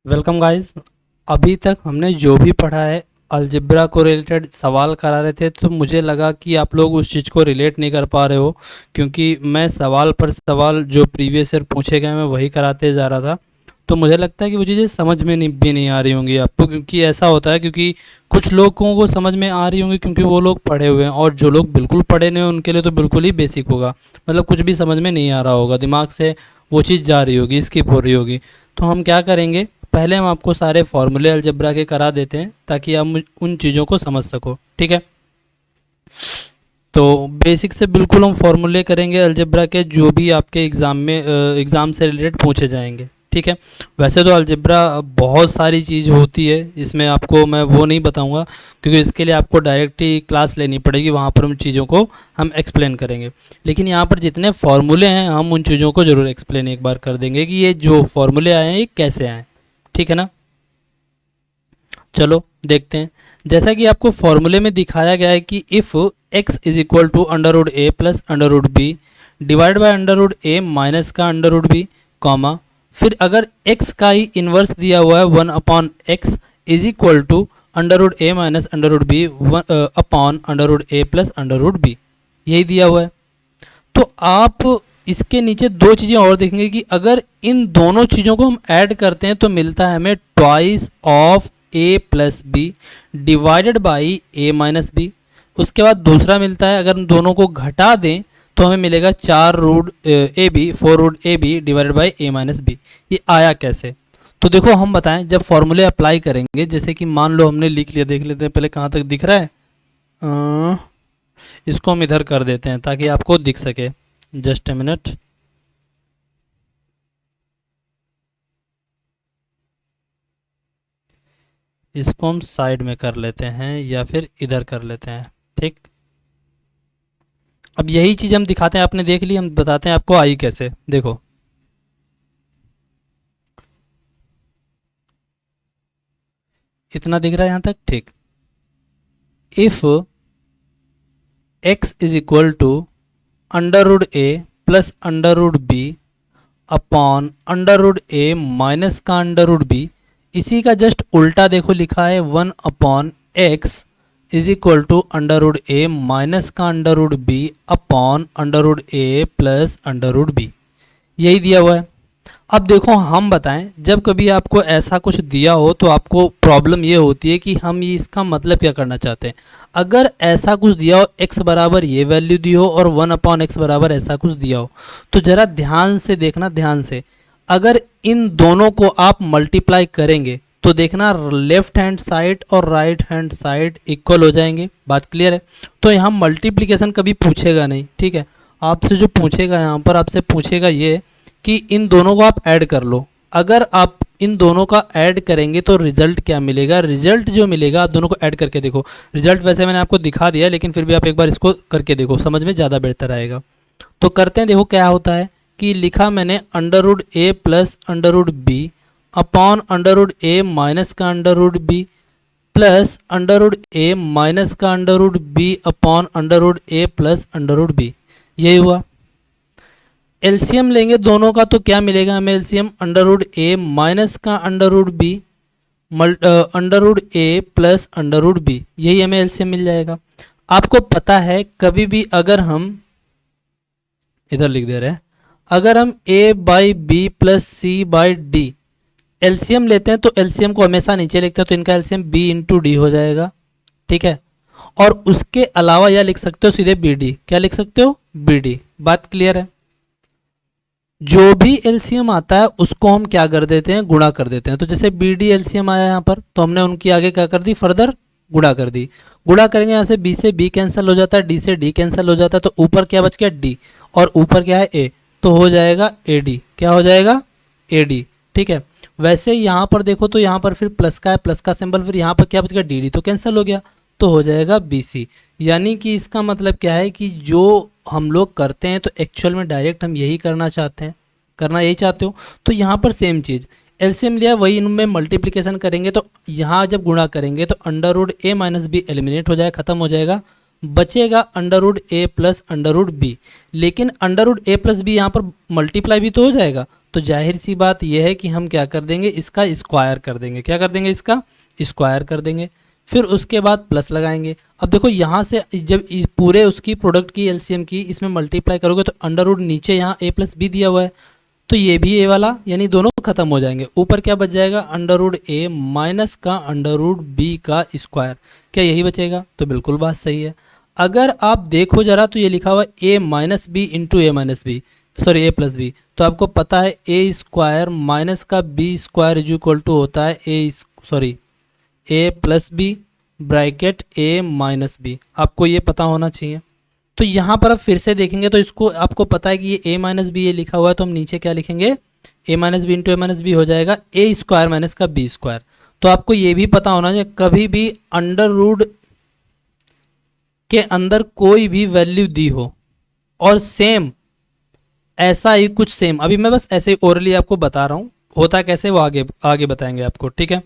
Welcome guys. अभी तक हमने जो भी पढ़ा है अलजेब्रा को रिलेटेड सवाल करा रहे थे, तो मुझे लगा कि आप लोग उस चीज़ को रिलेट नहीं कर पा रहे हो, क्योंकि मैं सवाल पर सवाल जो प्रीवियस ईयर पूछे गए मैं वही कराते जा रहा था। तो मुझे लगता है कि वो चीज़ें समझ में नहीं आ रही होंगी आपको, क्योंकि ऐसा होता है, क्योंकि कुछ लोगों को समझ में आ रही होंगी क्योंकि वो लोग पढ़े हुए हैं, और जो लोग बिल्कुल पढ़े नहीं हैं उनके लिए तो बिल्कुल ही बेसिक होगा। मतलब कुछ भी समझ में नहीं आ रहा होगा, दिमाग से वो चीज़ जा रही होगी, स्किप हो रही होगी। तो हम क्या करेंगे, पहले हम आपको सारे फॉर्मूले अलजेब्रा के करा देते हैं ताकि आप उन चीज़ों को समझ सको। ठीक है, तो बेसिक से बिल्कुल हम फॉर्मूले करेंगे अलजेब्रा के, जो भी आपके एग्ज़ाम में एग्ज़ाम से रिलेटेड पूछे जाएंगे। ठीक है, वैसे तो अलजेब्रा बहुत सारी चीज़ होती है, इसमें आपको मैं वो नहीं बताऊंगा, क्योंकि इसके लिए आपको डायरेक्ट ही क्लास लेनी पड़ेगी, वहाँ पर उन चीज़ों को हम एक्सप्लेन करेंगे। लेकिन यहाँ पर जितने फॉर्मूले हैं हम उन चीज़ों को ज़रूर एक्सप्लेन एक बार कर देंगे कि ये जो फॉर्मूले आए हैं ये कैसे आए। ठीक है ना, चलो देखते हैं। जैसा कि आपको फॉर्मूले में दिखाया गया है कि if x is equal to under root A plus under root b divide by under root A minus का अंडर रूट बी, कॉमा, फिर अगर x का ही इन्वर्स दिया हुआ है 1/x is equal to under root A minus under root B upon under root A plus under root B, यही दिया हुआ है। तो आप इसके नीचे दो चीज़ें और देखेंगे कि अगर इन दोनों चीज़ों को हम ऐड करते हैं तो मिलता है हमें twice of a plus b divided by a minus b. उसके बाद दूसरा मिलता है, अगर इन दोनों को घटा दें तो हमें मिलेगा 4√ab divided by a minus b. ये आया कैसे, तो देखो हम बताएं। जब फॉर्मूले अप्लाई करेंगे, जैसे कि मान लो हमने लिख लिया, देख लेते हैं पहले कहाँ तक दिख रहा है। इसको हम इधर कर देते हैं ताकि आपको दिख सके। जस्ट ए मिनट, इसको हम साइड में कर लेते हैं या फिर इधर कर लेते हैं। ठीक, अब यही चीज़ हम दिखाते हैं, आपने देख ली, हम बताते हैं आपको आई कैसे। देखो इतना दिख रहा है यहाँ तक। ठीक, if x is equal to under root A plus under root B upon under root A minus का अंडर रूट बी, इसी का जस्ट उल्टा देखो लिखा है 1/x is equal to under root A minus का under root B upon under root ए plus under root B, यही दिया हुआ है। अब देखो हम बताएं, जब कभी आपको ऐसा कुछ दिया हो तो आपको प्रॉब्लम ये होती है कि हम ये इसका मतलब क्या करना चाहते हैं। अगर ऐसा कुछ दिया हो, x बराबर ये वैल्यू दी हो और 1/x बराबर ऐसा कुछ दिया हो, तो ज़रा ध्यान से देखना, ध्यान से। अगर इन दोनों को आप मल्टीप्लाई करेंगे तो देखना लेफ्ट हैंड साइड और राइट हैंड साइड इक्वल हो जाएंगे। बात क्लियर है। तो यहाँ मल्टीप्लिकेशन कभी पूछेगा नहीं। ठीक है, आपसे जो पूछेगा यहाँ पर, आपसे पूछेगा ये कि इन दोनों को आप ऐड कर लो। अगर आप इन दोनों का ऐड करेंगे तो रिजल्ट क्या मिलेगा, रिजल्ट जो मिलेगा, आप दोनों को ऐड करके देखो। रिजल्ट वैसे मैंने आपको दिखा दिया, लेकिन फिर भी आप एक बार इसको करके देखो, समझ में ज़्यादा बेहतर आएगा। तो करते हैं, देखो क्या होता है कि लिखा मैंने अंडर रूट ए plus under root B upon under root ए माइनस का under root B plus under root ए माइनस का under root B upon under root ए प्लस अंडर रूट बी, यही हुआ। एलसीएम लेंगे दोनों का तो क्या मिलेगा हमें, एलसीएम अंडर रूट ए माइनस का under root b under root ए प्लस अंडर रूट बी, यही हमें एलसीएम मिल जाएगा। आपको पता है कभी भी अगर हम इधर लिख दे रहे हैं, अगर हम a by b plus c by d LCM लेते हैं तो एलसीएम को हमेशा नीचे लिखते हैं, तो इनका एलसीएम b इंटू डी हो जाएगा। ठीक है, और उसके अलावा यह लिख सकते हो सीधे बी डी, क्या लिख सकते हो, बी डी। बात क्लियर है। जो भी एलसीएम आता है उसको हम क्या कर देते हैं, गुणा कर देते हैं। तो जैसे बी डी एलसीएम आया यहाँ पर, तो हमने उनकी आगे क्या कर दी, फर्दर गुणा कर दी। गुणा करेंगे, यहाँ से बी से बी कैंसिल हो जाता है, डी से डी कैंसिल हो जाता है, तो ऊपर क्या बच गया, डी, और ऊपर क्या है, ए, तो हो जाएगा ए डी। क्या हो जाएगा, ए डी। ठीक है, वैसे यहाँ पर देखो तो यहाँ पर फिर प्लस का है, प्लस का सिंबल, फिर यहाँ पर क्या बच गया, डी डी, तो कैंसिल हो गया, तो हो जाएगा बी सी। यानी कि इसका मतलब क्या है कि जो हम लोग करते हैं तो एक्चुअल में डायरेक्ट हम यही करना चाहते हैं, करना यही चाहते हो। तो यहाँ पर सेम चीज़, एलसीएम लिया, वही इनमें मल्टीप्लिकेशन करेंगे, तो यहाँ जब गुणा करेंगे तो अंडर रूट ए माइनस बी एलिमिनेट हो जाएगा, खत्म हो जाएगा, बचेगा अंडर रूट ए प्लस अंडर रूट बी। लेकिन अंडर रूट ए प्लस बी यहाँ पर मल्टीप्लाई भी तो हो जाएगा, तो जाहिर सी बात यह है कि हम क्या कर देंगे, इसका स्क्वायर कर देंगे। क्या कर देंगे, इसका स्क्वायर कर देंगे। फिर उसके बाद प्लस लगाएंगे। अब देखो यहाँ से जब इस पूरे उसकी प्रोडक्ट की एलसीएम की इसमें मल्टीप्लाई करोगे तो अंडर रूट नीचे यहाँ a प्लस बी दिया हुआ है, तो ये भी ए वाला यानी दोनों खत्म हो जाएंगे। ऊपर क्या बच जाएगा, अंडर रूट ए माइनस का अंडर रूट बी का स्क्वायर। क्या यही बचेगा? तो बिल्कुल बात सही है। अगर आप देखो जरा तो ये लिखा हुआ है a minus b into a minus b, sorry a plus b, तो आपको पता है ए स्क्वायर माइनस का b square is equal to होता है a plus b bracket a minus b. आपको ये पता होना चाहिए। तो यहाँ पर अब फिर से देखेंगे तो इसको आपको पता है कि ये ए माइनस बी ये लिखा हुआ है, तो हम नीचे क्या लिखेंगे, ए minus b into a minus B हो जाएगा ए स्क्वायर माइनस का बी स्क्वायर। तो आपको ये भी पता होना चाहिए कभी भी अंडर रूट के अंदर कोई भी वैल्यू दी हो और सेम ऐसा ही कुछ सेम, अभी मैं बस ऐसे ओरली आपको बता रहा हूँ, होता कैसे वो आगे आगे बताएंगे आपको, ठीक है।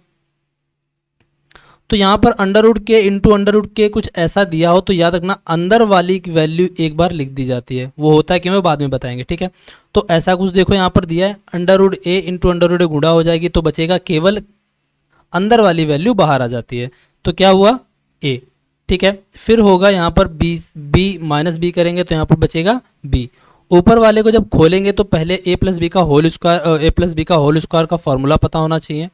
तो यहाँ पर अंडर रूट के इंटू अंडर रूट के कुछ ऐसा दिया हो तो याद रखना अंदर वाली की वैल्यू एक बार लिख दी जाती है, वो होता है कि मैं बाद में बताएंगे, ठीक है। तो ऐसा कुछ देखो यहाँ पर दिया है, under root a into under root ए गुणा हो जाएगी तो बचेगा केवल अंदर वाली वैल्यू बाहर आ जाती है, तो क्या हुआ ए, ठीक है। फिर होगा यहाँ पर बी माइनस बी करेंगे तो यहाँ पर बचेगा बी। ऊपर वाले को जब खोलेंगे तो पहले ए प्लस बी का होल स्क्वायर का फॉर्मूला पता होना चाहिए।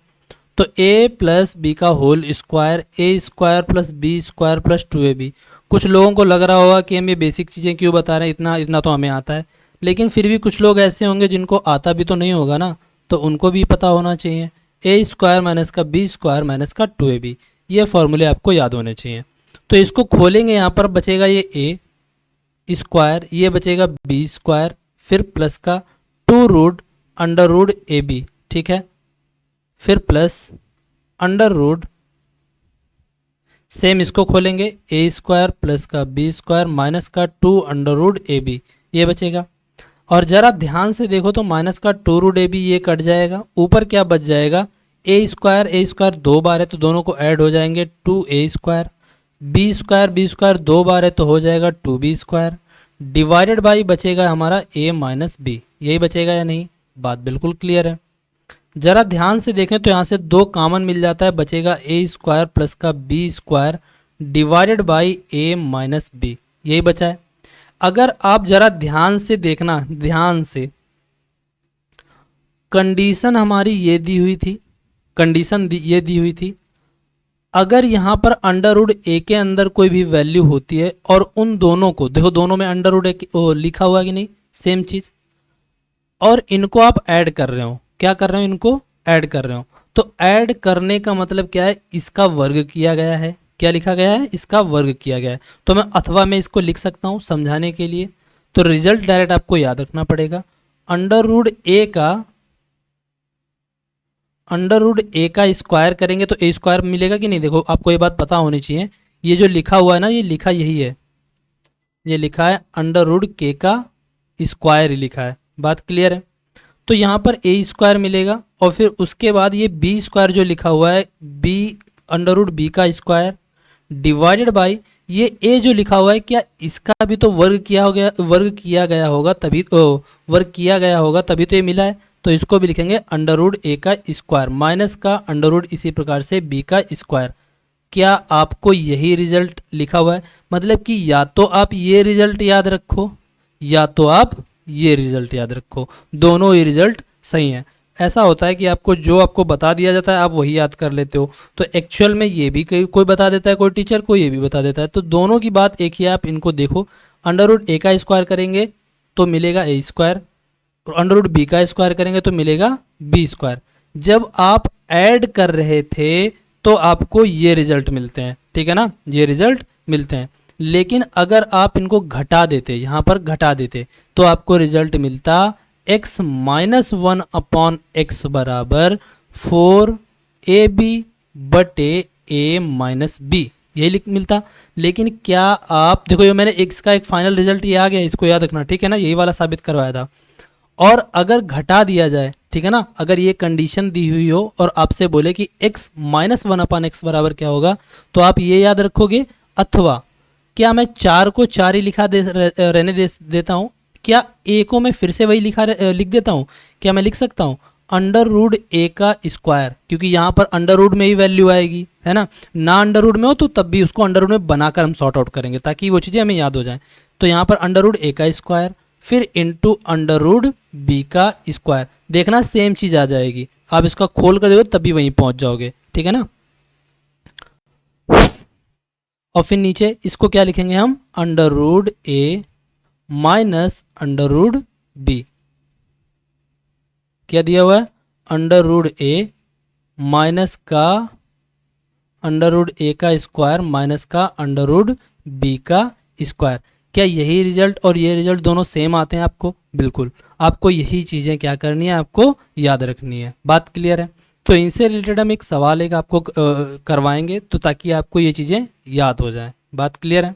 तो a प्लस बी का whole square A square plus B square plus 2ab। कुछ लोगों को लग रहा होगा कि हम ये बेसिक चीज़ें क्यों बता रहे हैं, इतना तो हमें आता है, लेकिन फिर भी कुछ लोग ऐसे होंगे जिनको आता भी तो नहीं होगा ना, तो उनको भी पता होना चाहिए। ए स्क्वायर माइनस का बी स्क्वायर माइनस का 2ab, ये फॉर्मूले आपको याद होने चाहिए। तो इसको खोलेंगे, यहाँ पर बचेगा ये ए स्क्वायर, ये बचेगा बी स्क्वायर, फिर प्लस का 2 root under root a b, ठीक है, फिर प्लस अंडर रूट, सेम इसको खोलेंगे ए स्क्वायर प्लस का बी स्क्वायर माइनस का 2 अंडर रूट ए बी, ये बचेगा। और ज़रा ध्यान से देखो तो माइनस का 2 रूट ए बी ये कट जाएगा, ऊपर क्या बच जाएगा, ए स्क्वायर 2 बार है तो दोनों को ऐड हो जाएंगे 2a स्क्वायर, बी स्क्वायर 2 बार है तो हो जाएगा 2b स्क्वायर, डिवाइडेड बाई बचेगा हमारा a माइनस बी। यही बचेगा या नहीं, बात बिल्कुल क्लियर है। ज़रा ध्यान से देखें तो यहाँ से 2 कॉमन मिल जाता है, बचेगा a स्क्वायर प्लस का b square divided by a minus b, यही बचा है। अगर आप ज़रा ध्यान से देखना, ध्यान से, कंडीशन हमारी ये दी हुई थी, ये दी हुई थी, अगर यहाँ पर अंडर रूट ए के अंदर कोई भी वैल्यू होती है और उन दोनों को देखो, दोनों में अंडर रूट ए लिखा हुआ है कि नहीं, सेम चीज़, और इनको आप ऐड कर रहे हो, क्या कर रहे हो, इनको ऐड कर रहे हो, तो ऐड करने का मतलब क्या है, इसका वर्ग किया गया है। क्या लिखा गया है, इसका वर्ग किया गया है। तो मैं अथवा मैं इसको लिख सकता हूँ समझाने के लिए, तो रिजल्ट डायरेक्ट आपको याद रखना पड़ेगा। अंडर रूट ए का स्क्वायर करेंगे तो ए स्क्वायर मिलेगा कि नहीं, देखो आपको ये बात पता होनी चाहिए, ये जो लिखा हुआ है ना, ये लिखा यही है, ये लिखा है अंडर रूट के का स्क्वायर ही लिखा है, बात क्लियर है। तो यहाँ पर ए स्क्वायर मिलेगा और फिर उसके बाद ये बी स्क्वायर जो लिखा हुआ है, बी अंडर रूट बी का स्क्वायर डिवाइडेड बाई ये ए जो लिखा हुआ है, क्या इसका भी तो वर्ग किया गया होगा तभी तो ये मिला है। तो इसको भी लिखेंगे अंडर रूट ए का स्क्वायर माइनस का अंडर रूट इसी प्रकार से बी का स्क्वायर। क्या आपको यही रिजल्ट लिखा हुआ है, मतलब कि या तो आप ये रिजल्ट याद रखो या तो आप ये रिजल्ट याद रखो, दोनों ही रिजल्ट सही हैं। ऐसा होता है कि आपको बता दिया जाता है आप वही याद कर लेते हो, तो एक्चुअल में ये भी कोई बता देता है, कोई टीचर को ये भी बता देता है, तो दोनों की बात एक ही है। आप इनको देखो, अंडर रूट ए का स्क्वायर करेंगे तो मिलेगा ए स्क्वायर, और अंडर रूट बी का स्क्वायर करेंगे तो मिलेगा बी स्क्वायर। जब आप ऐड कर रहे थे तो आपको ये रिजल्ट मिलते हैं, ठीक है ना, ये रिजल्ट मिलते हैं। लेकिन अगर आप इनको घटा देते, यहाँ पर घटा देते, तो आपको रिजल्ट मिलता x माइनस 1 अपॉन एक्स बराबर 4ab बटे a माइनस बी, यही मिलता। लेकिन क्या आप देखो, ये मैंने x का एक फाइनल रिजल्ट ये आ गया, इसको याद रखना, ठीक है ना, यही वाला साबित करवाया था। और अगर घटा दिया जाए, ठीक है ना, अगर ये कंडीशन दी हुई हो और आपसे बोले कि x माइनस 1 अपॉन एक्स बराबर क्या होगा, तो आप ये याद रखोगे। अथवा क्या मैं 4 को 4 ही लिखा रहने देता हूँ, क्या ए को मैं फिर से वही लिख देता हूँ? क्या मैं लिख सकता हूँ अंडर रूट ए का स्क्वायर, क्योंकि यहाँ पर अंडर रूट में ही वैल्यू आएगी, है ना अंडर रूट में हो तो तब भी उसको अंडर रूट में बनाकर हम सॉर्ट आउट करेंगे ताकि वो चीज़ें हमें याद हो जाएं। तो यहाँ पर अंडर रूट ए का स्क्वायर फिर इंटू अंडर रूट बी का स्क्वायर, देखना सेम चीज़ आ जाएगी। आप इसका खोल कर देखो तभी वहीं पहुँच जाओगे, ठीक है ना। और फिर नीचे इसको क्या लिखेंगे हम, अंडर रूट ए माइनस अंडर रूट बी। क्या दिया हुआ है, अंडर रूट ए माइनस का अंडर रूट ए का स्क्वायर माइनस का अंडर रूट बी का स्क्वायर। क्या यही रिजल्ट और ये रिजल्ट दोनों सेम आते हैं आपको? बिल्कुल, आपको यही चीज़ें क्या करनी है, आपको याद रखनी है। बात क्लियर है? तो इनसे रिलेटेड हम एक सवाल एक आपको करवाएंगे तो ताकि आपको ये चीज़ें याद हो जाए। बात क्लियर है?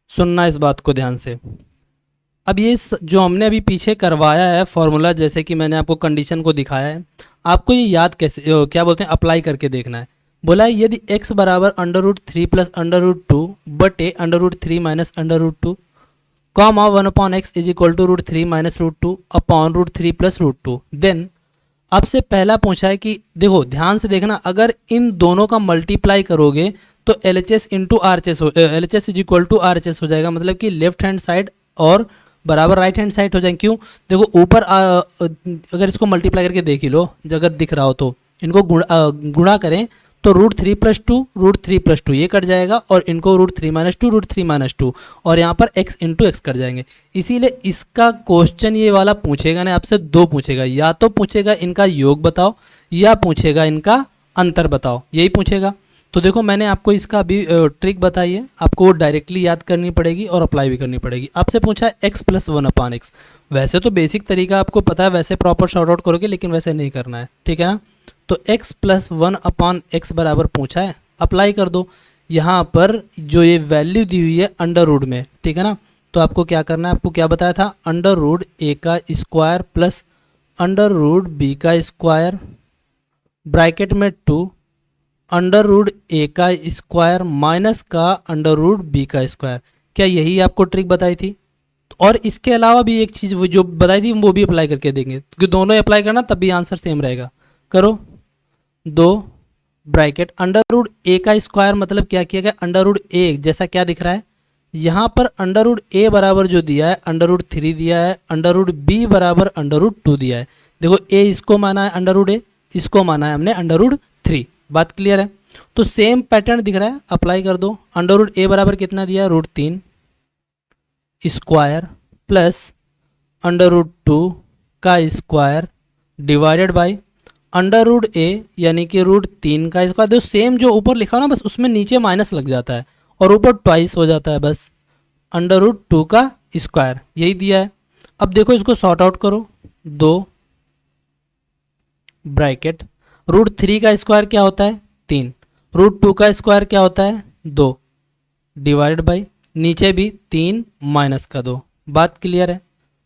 सुनना इस बात को ध्यान से। अब ये जो हमने अभी पीछे करवाया है फॉर्मूला, जैसे कि मैंने आपको कंडीशन को दिखाया है, आपको ये याद कैसे क्या बोलते हैं अप्लाई करके देखना है। बोला है यदि x बराबर under root 3 plus under root 2 बटे under root 3 minus under root 2 comma 1 upon x is equal to root 3 minus root 2 upon root 3 plus root 2, then आपसे पहला पूछा है कि देखो ध्यान से देखना, अगर इन दोनों का मल्टीप्लाई करोगे तो L H S into R H S L H S is equal to R H S हो जाएगा, मतलब कि लेफ्ट हैंड साइड और बराबर राइट हैंड साइड हो जाएंगे। क्यों? देखो ऊपर अगर इसको मल्टीप्लाई करके देख ही लो, अगर दिख रहा हो तो इनको गुणा करें तो रूट 3 प्लस 2 रूट 3 प्लस 2 ये कट जाएगा, और इनको रूट 3 माइनस 2 रूट 3 माइनस 2 और यहाँ पर x इंटू एक्स कट जाएंगे। इसीलिए इसका क्वेश्चन ये वाला पूछेगा ना आपसे, दो पूछेगा, या तो पूछेगा इनका योग बताओ या पूछेगा इनका अंतर बताओ, यही पूछेगा। तो देखो मैंने आपको इसका अभी ट्रिक बताई है, आपको वो डायरेक्टली याद करनी पड़ेगी और अप्लाई भी करनी पड़ेगी। आपसे पूछा है x प्लस 1 अपान एक्स, वैसे तो बेसिक तरीका आपको पता है, वैसे प्रॉपर शॉर्ट आउट करोगे, लेकिन वैसे नहीं करना है, ठीक है ना। तो x प्लस 1 अपान एक्स बराबर पूछा है, अप्लाई कर दो। यहाँ पर जो ये वैल्यू दी हुई है अंडर रूट में, ठीक है ना, तो आपको क्या करना है, आपको क्या बताया था, अंडर रूट ए का square plus under root b का स्क्वायर ब्रैकेट में 2 अंडर रूट ए का स्क्वायर माइनस का अंडर रूट बी का स्क्वायर। क्या यही आपको ट्रिक बताई थी? और इसके अलावा भी एक चीज़ वो जो बताई थी वो भी अप्लाई करके देंगे, क्योंकि दोनों अप्लाई करना तब भी आंसर सेम रहेगा। करो, 2 ब्रैकेट अंडर रूट ए का स्क्वायर, मतलब क्या किया गया, अंडर रूट ए जैसा क्या दिख रहा है यहाँ पर, अंडर रूट ए बराबर जो दिया है अंडर रूट 3 दिया है, अंडर रूट बी बराबर अंडर रूट 2 दिया है। देखो ए इसको माना है अंडर रूट ए, इसको माना है हमने अंडर रूट 3। बात क्लियर है? तो सेम पैटर्न दिख रहा है, अप्लाई कर दो। अंडर रूट ए बराबर कितना दिया है, root 3 square plus under root 2 का square divided by under root A यानी कि रूट 3 का स्क्वायर। जो सेम जो ऊपर लिखा हो ना, बस उसमें नीचे माइनस लग जाता है और ऊपर ट्वाइस हो जाता है, बस अंडर रूट 2 का स्क्वायर, यही दिया है। अब देखो इसको सॉर्ट आउट करो, 2 ब्रैकेट रूट 3 का स्क्वायर क्या होता है, 3, रूट 2 का स्क्वायर क्या होता है, 2 डिवाइडेड बाई नीचे भी 3 माइनस का 2। बात क्लियर है?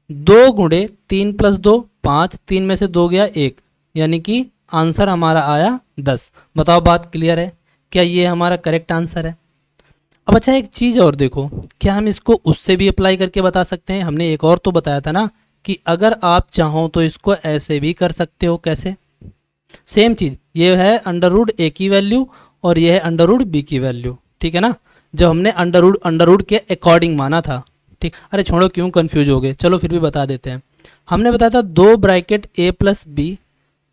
2 गुणे 3 प्लस 2 5, 3 में से 2 गया 1, यानी कि आंसर हमारा आया 10। बताओ बात क्लियर है? क्या ये हमारा करेक्ट आंसर है? अब अच्छा एक चीज़ और देखो, क्या हम इसको उससे भी अप्लाई करके बता सकते हैं? हमने एक और तो बताया था ना कि अगर आप चाहो तो इसको ऐसे भी कर सकते हो। कैसे? सेम चीज़, ये है अंडर रूट ए की वैल्यू और ये है अंडर रूट बी की वैल्यू, ठीक है ना, जब हमने अंडर रूट के अकॉर्डिंग माना था, ठीक। अरे छोड़ो क्यों कंफ्यूज हो गए, चलो फिर भी बता देते हैं। हमने बताया था 2 bracket A plus b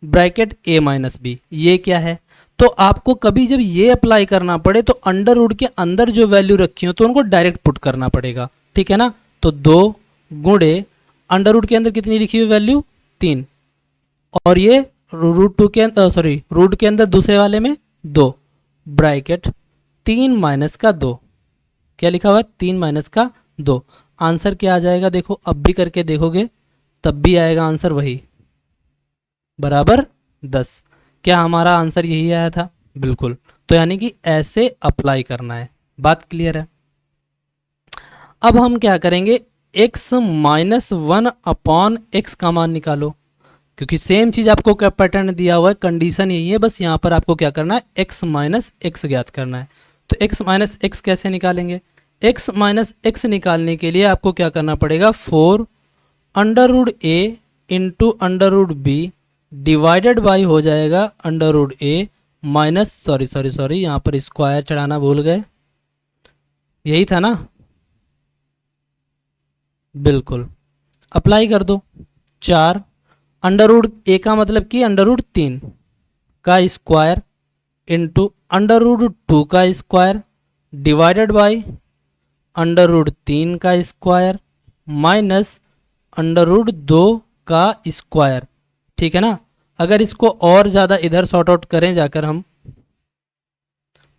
bracket a minus b, ये क्या है, तो आपको कभी जब ये अप्लाई करना पड़े तो अंडर रूट के अंदर जो वैल्यू रखी हो तो उनको डायरेक्ट पुट करना पड़ेगा, ठीक है ना। तो 2 गुणे अंडर रूट के अंदर कितनी लिखी हुई वैल्यू, 3, और ये रूट 2 के रूट के अंदर दूसरे वाले में 2 ब्रैकेट 3 माइनस का 2, क्या लिखा हुआ है, 3 माइनस का 2। आंसर क्या आ जाएगा, देखो अब भी करके देखोगे तब भी आएगा आंसर वही, बराबर 10। क्या हमारा आंसर यही आया था? बिल्कुल। तो यानी कि ऐसे अप्लाई करना है। बात क्लियर है? अब हम क्या करेंगे, x माइनस 1 अपॉन एक्स का मान निकालो, क्योंकि सेम चीज़ आपको पैटर्न दिया हुआ है, कंडीशन यही है, बस यहाँ पर आपको क्या करना है, x माइनस एक्स ज्ञात करना है। तो x माइनस एक्स कैसे निकालेंगे? x माइनस एक्स निकालने के लिए आपको क्या करना पड़ेगा? 4 under root a into under root b divided by हो जाएगा अंडर रूट ए माइनस सॉरी यहाँ पर स्क्वायर चढ़ाना भूल गए, यही था ना? बिल्कुल, अप्लाई कर दो। 4 अंडर रूट ए का मतलब कि अंडर रूट 3 का स्क्वायर इंटू अंडर रूट 2 का square divided by under root 3 का स्क्वायर माइनस अंडर रूट 2 का स्क्वायर। ठीक है ना? अगर इसको और ज़्यादा इधर सॉर्ट आउट करें जाकर हम,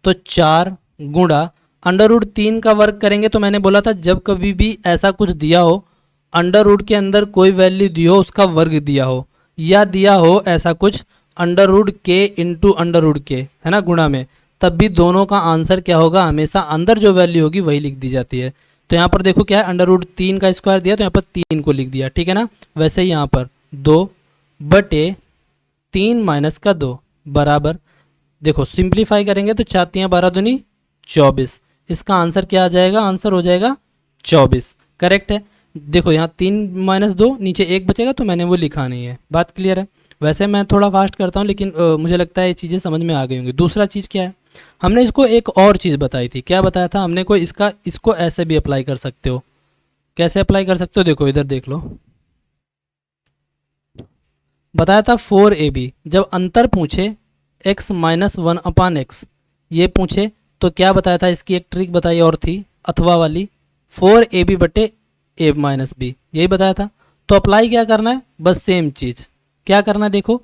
तो 4 गुणा अंडर रूट 3 का वर्ग करेंगे। तो मैंने बोला था जब कभी भी ऐसा कुछ दिया हो, अंडर रूट के अंदर कोई वैल्यू दी हो, उसका वर्ग दिया हो, या दिया हो ऐसा कुछ अंडर रूट के इंटू अंडर रूट के, है ना, गुणा में, तब भी दोनों का आंसर क्या होगा? हमेशा अंदर जो वैल्यू होगी वही लिख दी जाती है। तो यहाँ पर देखो क्या है, अंडर रूट 3 का स्क्वायर दिया तो यहाँ पर 3 को लिख दिया। ठीक है ना? वैसे ही यहाँ पर 2 बटे 3 माइनस का 2 बराबर, देखो सिंप्लीफाई करेंगे तो 4 3 12 दूनी 24। इसका आंसर क्या आ जाएगा? आंसर हो जाएगा 24। करेक्ट है। देखो यहाँ 3 माइनस 2 नीचे 1 बचेगा, तो मैंने वो लिखा नहीं है। बात क्लियर है? वैसे मैं थोड़ा फास्ट करता हूँ, लेकिन मुझे लगता है ये चीज़ें समझ में आ गई होंगी। दूसरा चीज़ क्या है, हमने इसको एक और चीज़ बताई थी। क्या बताया था हमने? को इसको ऐसे भी अप्लाई कर सकते हो। कैसे अप्लाई कर सकते हो? देखो इधर देख लो, बताया था 4ab। जब अंतर पूछे x माइनस 1 अपान एक्स, ये पूछे तो क्या बताया था? इसकी एक ट्रिक बताई और थी, अथवा वाली, 4ab बटे a माइनस बी, यही बताया था। तो अप्लाई क्या करना है? बस सेम चीज़ क्या करना है? देखो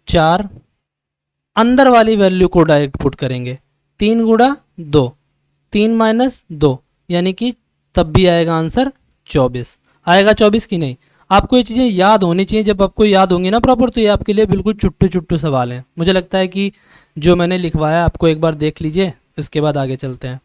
4 अंदर वाली वैल्यू को डायरेक्ट पुट करेंगे, 3 गुणा 2, 3 माइनस 2, यानी कि तब भी आएगा आंसर 24। आएगा 24 की नहीं? आपको ये चीज़ें याद होनी चाहिए। जब आपको याद होंगी ना प्रॉपर, तो ये आपके लिए बिल्कुल चुट्टू चुट्टू सवाल हैं। मुझे लगता है कि जो मैंने लिखवाया आपको एक बार देख लीजिए, इसके बाद आगे चलते हैं।